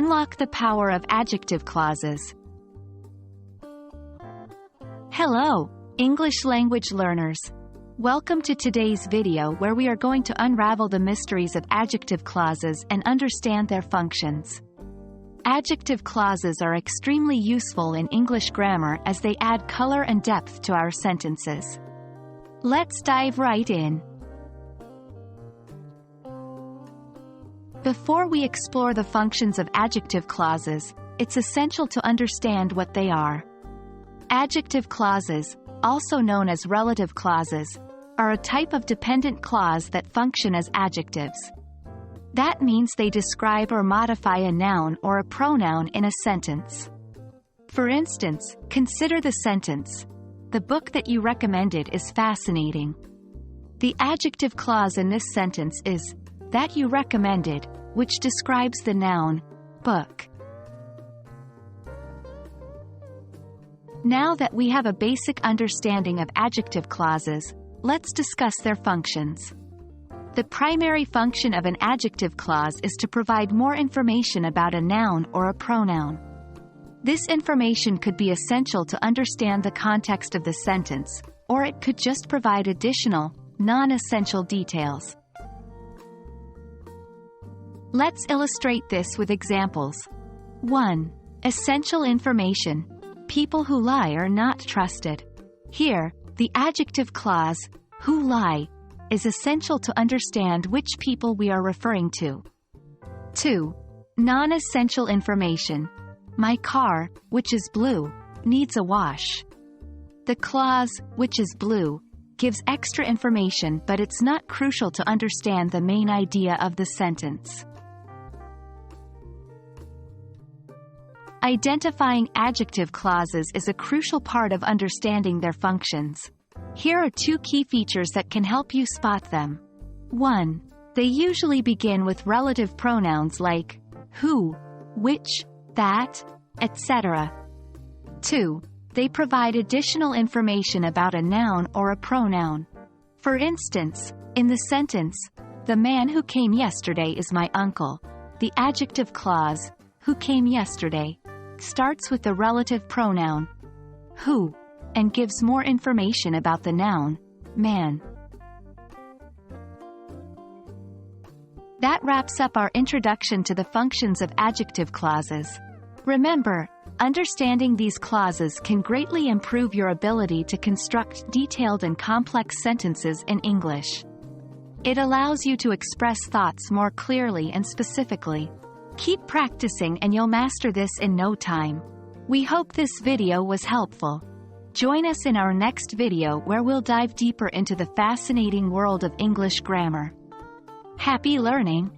Unlock the power of adjective clauses. Hello, English language learners. Welcome to today's video where we are going to unravel the mysteries of adjective clauses and understand their functions. Adjective clauses are extremely useful in English grammar as they add color and depth to our sentences. Let's dive right in. Before we explore the functions of adjective clauses, it's essential to understand what they are. Adjective clauses, also known as relative clauses, are a type of dependent clause that function as adjectives. That means they describe or modify a noun or a pronoun in a sentence. For instance, consider the sentence, "The book that you recommended is fascinating." The adjective clause in this sentence is "that you recommended," which describes the noun, book. Now that we have a basic understanding of adjective clauses, let's discuss their functions. The primary function of an adjective clause is to provide more information about a noun or a pronoun. This information could be essential to understand the context of the sentence, or it could just provide additional, non-essential details. Let's illustrate this with examples. 1. Essential information. People who lie are not trusted. Here, the adjective clause, who lie, is essential to understand which people we are referring to. 2. Non-essential information. My car, which is blue, needs a wash. The clause, which is blue, gives extra information, but it's not crucial to understand the main idea of the sentence. Identifying adjective clauses is a crucial part of understanding their functions. Here are two key features that can help you spot them. 1. They usually begin with relative pronouns like who, which, that, etc. 2. They provide additional information about a noun or a pronoun. For instance, in the sentence, "The man who came yesterday is my uncle," the adjective clause, who came yesterday, starts with the relative pronoun, who, and gives more information about the noun, man. That wraps up our introduction to the functions of adjective clauses. Remember, understanding these clauses can greatly improve your ability to construct detailed and complex sentences in English. It allows you to express thoughts more clearly and specifically. Keep practicing and you'll master this in no time. We hope this video was helpful. Join us in our next video where we'll dive deeper into the fascinating world of English grammar. Happy learning!